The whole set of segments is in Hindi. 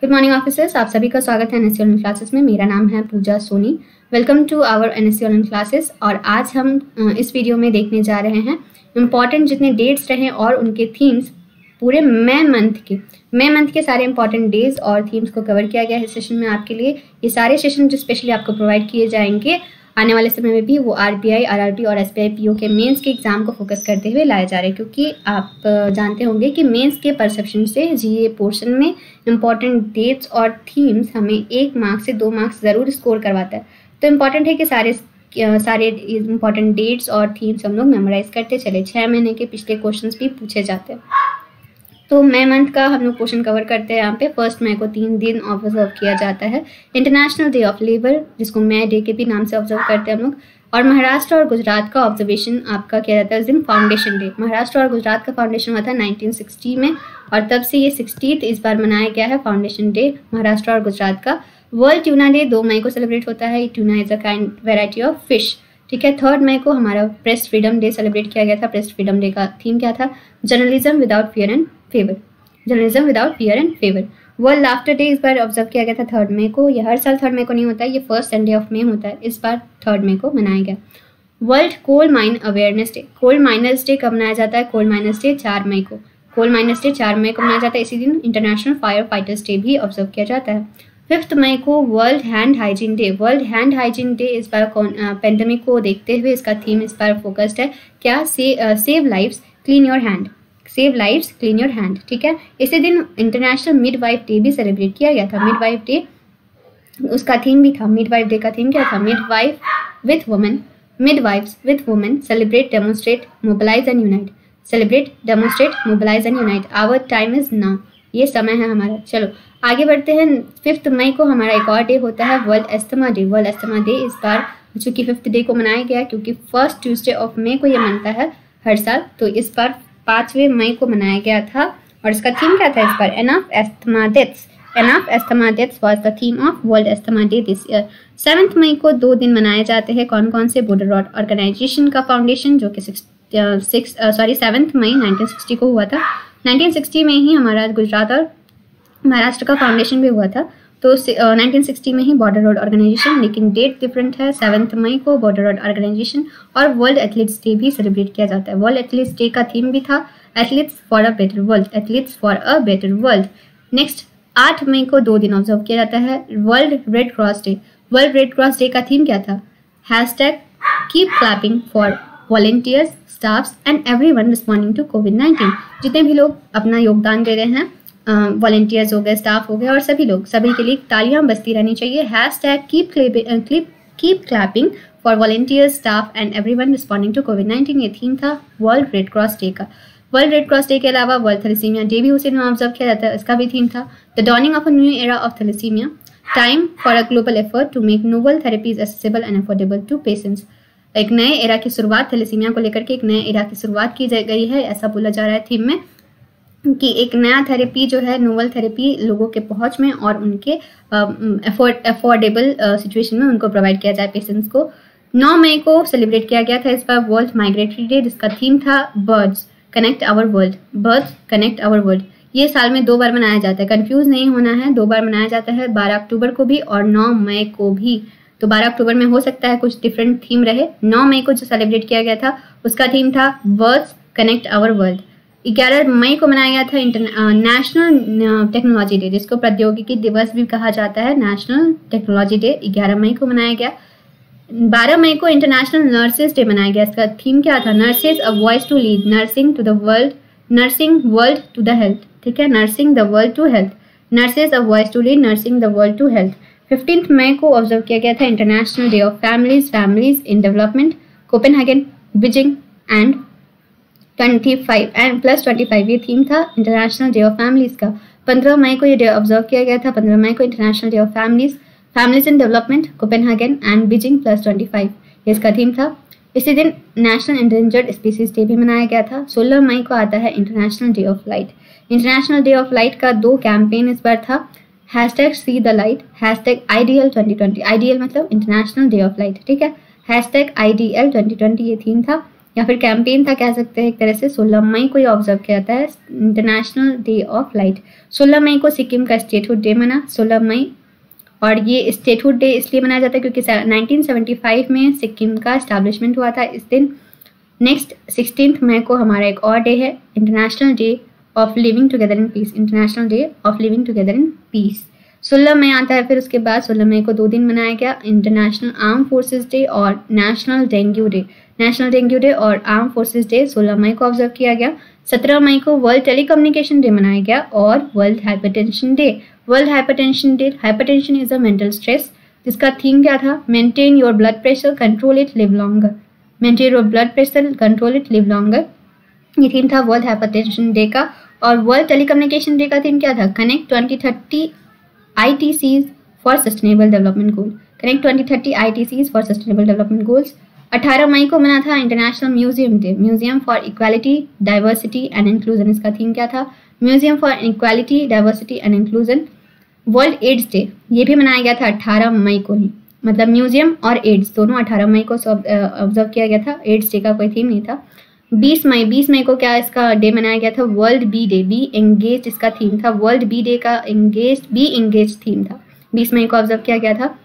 गुड मॉर्निंग ऑफिसर्स, आप सभी का स्वागत है एनएससी ऑनलाइन क्लासेस में। मेरा नाम है Pooja Soni. Welcome to our NSC online classes. और आज हम इस वीडियो में देखने जा रहे हैं इम्पॉर्टेंट जितने डेट्स रहे और उनके थीम्स पूरे मई मंथ के सारे इंपॉर्टेंट डेज और थीम्स को कवर किया गया है इस सेशन में आपके लिए। ये सारे सेशन जो स्पेशली आपको प्रोवाइड किए जाएंगे आने वाले समय में भी, वो आरबीआई, आरआरबी और एसबीआई पीओ के मेंस के एग्जाम को फोकस करते हुए लाए जा रहे हैं, क्योंकि आप जानते होंगे कि मेंस के परसेप्शन से जीए पोर्शन में इंपॉर्टेंट डेट्स और थीम्स हमें 1 मार्क्स से 2 मार्क्स ज़रूर स्कोर करवाता है। तो इम्पॉर्टेंट है कि सारे इंपॉर्टेंट डेट्स और थीम्स हम लोग मेमोराइज करते चले। 6 महीने के पिछले क्वेश्चंस भी पूछे जाते हैं। तो मई मंथ का हम लोग क्वेश्चन कवर करते हैं। यहाँ पे 1 मई को 3 दिन ऑब्जर्व किया जाता है। इंटरनेशनल डे ऑफ लेबर, जिसको मई डे के भी नाम से ऑब्जर्व करते हैं हम लोग। और महाराष्ट्र और गुजरात का ऑब्जर्वेशन आपका किया जाता है इस दिन फाउंडेशन डे। महाराष्ट्र और गुजरात का फाउंडेशन हुआ था 1960 में, और तब से ये 60th इस बार मनाया गया है फाउंडेशन डे महाराष्ट्र और गुजरात का। वर्ल्ड ट्यूना डे 2 मई को सेलिब्रेट होता है। Tuna is a kind variety of fish, ठीक है। 3 मई को हमारा प्रेस फ्रीडम डे सेलिब्रेट किया गया था। प्रेस फ्रीडम डे का थीम क्या था? Journalism without fear and favour. Journalism without fear and favour. World laughter day इस बार ऑब्जर्व किया गया था 3 मई को। यह हर साल 3 मई को नहीं होता है, ये फर्स्ट संडे ऑफ मई होता है। इस बार 3 मई को मनाया गया। World coal mine awareness day. Coal miners day कब मनाया जाता है? कोल माइनर्स डे 4 मई को। कोल माइनर्स डे 4 मई को मनाया जाता है। इसी दिन इंटरनेशनल फायर फाइटर्स डे भी ऑब्जर्व किया जाता है। 5 मई को world hand hygiene day. World hand hygiene day इस बार पेंडेमिक को देखते हुए इसका थीम इस बार फोकस्ड है क्या? Save lives clean your hand. Save lives clean your hand, ठीक है। इसी दिन इंटरनेशनल मिडवाइफ डे भी सेलिब्रेट किया गया था। मिडवाइफ डे उसका थीम भी था। मिडवाइफ डे का थीम क्या था? Midwife with women, midwifes with women celebrate, demonstrate, mobilise and unite. Celebrate, demonstrate, mobilise and unite. Our time is now, ये समय है हमारा। चलो आगे बढ़ते हैं। 5 मई को हमारा एक और डे होता है, world Asthma day. World Asthma day इस बार चूंकि 5th डे को मनाया गया, क्योंकि फर्स्ट ट्यूसडे ऑफ मई को ये मनता है हर साल, तो इस बार 5वें मई को मनाया गया था। और इसका थीम क्या था इस बार? Enough asthma deaths. Enough asthma deaths was the theme of World Asthma Day this year. 7 मई को 2 दिन मनाए जाते हैं। कौन कौन से? बॉर्डर रोड ऑर्गेनाइजेशन का फाउंडेशन, जो कि 7 मई 1960 को हुआ था। 1960 में ही हमारा गुजरात और महाराष्ट्र का फाउंडेशन भी हुआ था। तो 1960 में ही बॉर्डर रोड ऑर्गेनाइजेशन, लेकिन डेट डिफरेंट है। 7 मई को बॉर्डर रोड ऑर्गेनाइजेशन। और वर्ल्ड एथलीट्स डे भी सेलिब्रेट किया जाता है। वर्ल्ड एथलीट्स डे का थीम भी था athletes for a better world. Athletes for a better world. Next 8 मई को 2 दिन ऑब्जर्व किया जाता है, world Red Cross day. World Red Cross Day का थीम क्या था? Hashtag keep clapping for volunteers, staffs and everyone responding to कोविड-19। जितने भी लोग अपना योगदान दे रहे हैं, वॉलंटियर्स हो गए, स्टाफ हो गए, और सभी लोग, सभी के लिए तालियां बजती रहनी चाहिए। Hashtag keep clapping for volunteers, staff and everyone responding to कोविड-19। ये थीम था वर्ल्ड रेड क्रॉस डे का। वर्ल्ड रेड क्रॉस डे के अलावा वर्ल्ड थैलेसीमिया डे भी उसी दिन ऑब्जर्व किया जाता है। इसका भी थीम था the dawning of a new era of thalassaemia, time for a global effort to make novel therapies accessible and affordable to patients. एक नए एरा की शुरुआत, थैलेसीमिया को लेकर के एक नए एरा की शुरुआत की गई है, ऐसा बोला जा रहा है थीम में, कि एक नया थेरेपी जो है, नोवल थेरेपी लोगों के पहुंच में और उनके अफोर्डेबल सिचुएशन में उनको प्रोवाइड किया जाए पेशेंट्स को। 9 मई को सेलिब्रेट किया गया था इस बार वर्ल्ड माइग्रेटरी डे, जिसका थीम था birds connect our world. Birds connect our world. ये साल में 2 बार मनाया जाता है, कंफ्यूज नहीं होना है। 2 बार मनाया जाता है, 12 अक्टूबर को भी और 9 मई को भी। तो 12 अक्टूबर में हो सकता है कुछ डिफरेंट थीम रहे। 9 मई को जो सेलिब्रेट किया गया था उसका थीम था बर्ड्स कनेक्ट आवर वर्ल्ड। 11 मई को मनाया गया था नेशनल टेक्नोलॉजी डे, जिसको प्रौद्योगिकी दिवस भी कहा जाता है। नेशनल टेक्नोलॉजी डे 11 मई को मनाया गया। 12 मई को इंटरनेशनल नर्सेज डे मनाया गया। इसका थीम क्या था? Nurses a voice to lead, nursing to the world, nursing world to the health, ठीक है। Nursing the world to health, nurses a voice to lead, nursing the world to health. 15 मई को ऑब्जर्व किया गया था international day of families, families in development, Copenhagen, Beijing and 25 and +25। ये थीम था इंटरनेशनल डे ऑफ फैमिलीज का। 15 मई को ये डे ऑब्जर्व किया गया था। 15 मई को international day of families, families in development, Copenhagen and Beijing +25, ये इसका थीम था। इसी दिन नेशनल एंडेंजर्ड स्पीसीज डे भी मनाया गया था। 16 मई को आता है international day of light. International day of light का 2 कैंपेन इस बार था, hashtag see the light, hashtag IDL 2020। IDL मतलब इंटरनेशनल डे ऑफ लाइट, ठीक है। हैशटैग IDL 2020 ये थीम था। या फिर कैंपेन था कह सकते हैं एक तरह से। 16 मई को ये ऑब्जर्व किया जाता है इंटरनेशनल डे ऑफ लाइट। 16 मई को सिक्किम का स्टेटहुड डे मना, 16 मई। और ये स्टेटहुड डे इसलिए मनाया जाता है क्योंकि 1975 में सिक्किम का एस्टैब्लिशमेंट हुआ था इस दिन। नेक्स्ट 16 मई को हमारा एक और डे है, international day of living together in peace, international day of living together in peace. 16 मई आता है। फिर उसके बाद 16 मई को 2 दिन मनाया गया, इंटरनेशनल आर्म फोर्सेस डे और national dengue day. National dengue day और आर्म फोर्सेस डे 16 मई को ऑब्जर्व किया गया। 17 मई को वर्ल्ड टेलीकम्युनिकेशन डे मनाया गया और world hypertension day. World hypertension day, hypertension is a mental stress, जिसका थीम क्या था, maintain your blood pressure, control it, live longer. Maintain your blood pressure, control it, live longer, ये थीम था वर्ल्ड हाइपरटेंशन डे का। और वर्ल्ड टेलीकम्युनिकेशन डे का थीम क्या था, connect 2030 ITCs for sustainable development goal, connect 2030 ITCs for sustainable development goals. 18 मई को मना था international museum day, museum for equality, diversity and inclusion. इसका थीम क्या था, museum for equality, diversity and inclusion. World AIDS day, ये भी मनाया गया था 18 मई को ही, मतलब म्यूजियम और एड्स दोनों 18 मई को ऑब्जर्व किया गया था। एड्स डे का कोई थीम नहीं था। 20 मई को क्या इसका डे मनाया गया था, world bee day, bee engage इसका थीम था। वर्ल्ड बी डे का बी एंगेज थीम था, 20 मई को ऑब्जर्व किया गया था।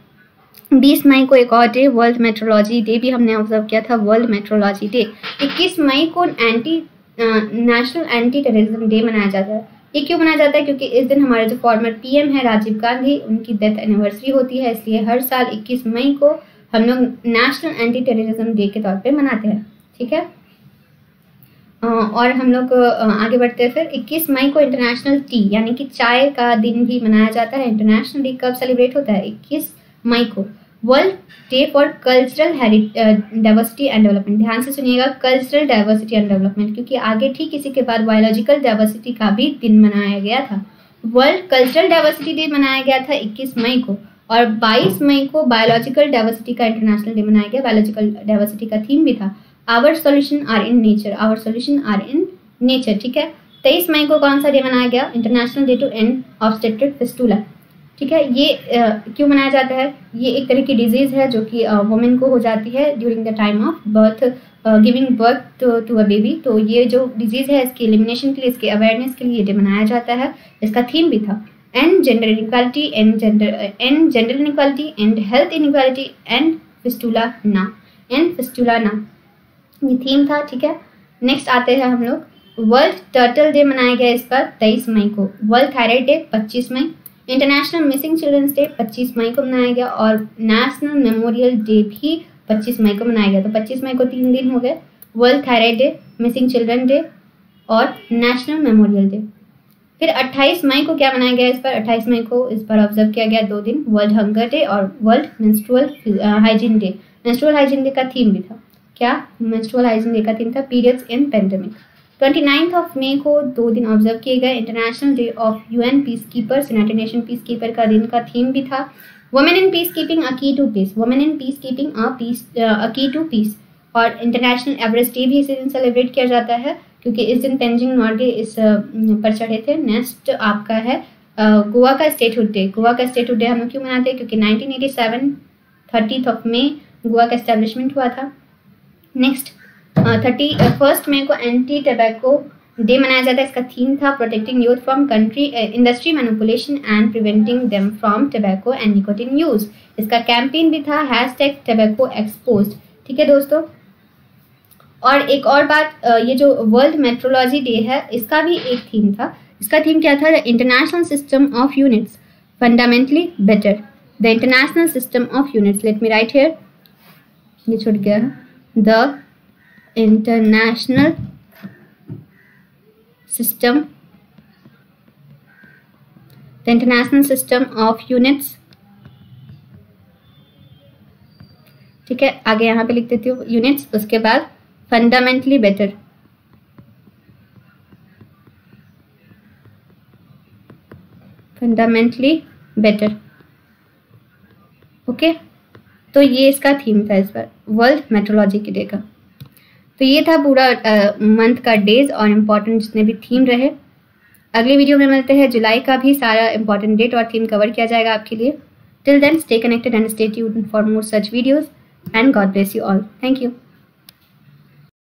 20 मई को एक और डे, वर्ल्ड मेट्रोलॉजी डे भी हमने ऑब्जर्व किया था, वर्ल्ड मेट्रोलॉजी डे। 21 मई को नेशनल एंटी टेररिज्म डे मनाया जाता है। ये क्यों मनाया जाता है, क्योंकि इस दिन हमारे जो फॉर्मर PM है राजीव गांधी, उनकी डेथ एनिवर्सरी होती है, इसलिए हर साल 21 मई को हम लोग नेशनल एंटी टेररिज्म डे के तौर पे मनाते हैं। ठीक है, और हम लोग आगे बढ़ते हैं। फिर 21 मई को इंटरनेशनल टी यानी कि चाय का दिन भी मनाया जाता है। इंटरनेशनल डे कब सेलिब्रेट होता है, 21 मई को। World day for cultural diversity and development, ध्यान से सुनिएगा, कल्चरल डाइवर्सिटी एंड डेवलपमेंट, क्योंकि आगे ठीक इसी के बाद बायोलॉजिकल डाइवर्सिटी का भी दिन मनाया गया था। वर्ल्ड कल्चरल डाइवर्सिटी डे मनाया गया था 21 मई को, और 22 मई को बायोलॉजिकल डाइवर्सिटी का इंटरनेशनल डे मनाया गया। बायोलॉजिकल डाइवर्सिटी का थीम भी था our solution are in nature, our solution are in nature. ठीक है, 23 मई को कौन सा डे मनाया गया, international day to end obstetric fistula. ठीक है, ये क्यों मनाया जाता है, ये एक तरह की डिजीज है जो कि वुमेन को हो जाती है during the time of birth, giving birth to a baby. तो ये जो डिजीज है इसकी एलिमिनेशन के लिए, इसके अवेयरनेस के लिए ये डे मनाया जाता है। इसका थीम भी था and gender inequality, and gender inequality, and health inequality, and fistula ना, एंड फिस्टुला ना, ये थीम था। ठीक है, नेक्स्ट आते हैं हम लोग, वर्ल्ड टर्टल डे मनाया गया इस बार 23 मई को। वर्ल्ड थायराइड डे 25 मई, इंटरनेशनल मिसिंग चिल्ड्रंस डे 25 मई को मनाया गया, और नेशनल मेमोरियल डे भी 25 मई को मनाया गया। तो 25 मई को 3 दिन हो गए, world thyroid day, missing children day और नेशनल मेमोरियल डे। फिर 28 मई को क्या मनाया गया इस बार, 28 मई को इस बार ऑब्जर्व किया गया 2 दिन, वर्ल्ड हंगर डे और world menstrual hygiene day. Menstrual hygiene day का थीम भी था, क्या, मेंस्ट्रुअल हाइजीन डे का थीम था पीरियड्स इन पेंडेमिक। 29 मई को 2 दिन ऑब्जर्व किए गए, international day of UN peace keepers, united nation peace keeper का दिन का थीम भी था women in peace keeping a key to peace, women in peace keeping a key to peace. और इंटरनेशनल एवरेस्ट डे भी इसी दिन सेलिब्रेट किया जाता है, क्योंकि इस दिन तेंजिंग नॉर्गे इस पर चढ़े थे। नेक्स्ट आपका है गोवा का स्टेटहुड डे। गोवा का स्टेटहुड डे हम लोग क्यों मनाते हैं, क्योंकि 1987 30 मई गोवा का एस्टेब्लिशमेंट हुआ था। नेक्स्ट 31 मई को एंटी टबैको डे मनाया जाता है। इसका थीम था protecting youth from industry manipulation and preventing them from tobacco and nicotine use. इसका कैंपेन भी था #टबैको एक्सपोज्ड। ठीक है दोस्तों, और एक और बात, ये जो वर्ल्ड मेट्रोलॉजी डे है इसका भी एक थीम था। इसका थीम क्या था, the international system of units fundamentally better, the international system of units, let me right here, ये छूट गया है, the international system of units. ठीक है, आगे यहाँ पे लिख देती हूँ यूनिट्स, उसके बाद fundamentally better, fundamentally better. Okay, तो ये इसका थीम था इस बार वर्ल्ड मेट्रोलॉजी के डे का। तो ये था पूरा मंथ का डेज और इम्पोर्टेंट जितने भी थीम रहे। अगले वीडियो में मिलते हैं, जुलाई का भी सारा इम्पोर्टेंट डेट और थीम कवर किया जाएगा आपके लिए। Till then stay connected and stay tuned for more such videos and God bless you all. Thank you.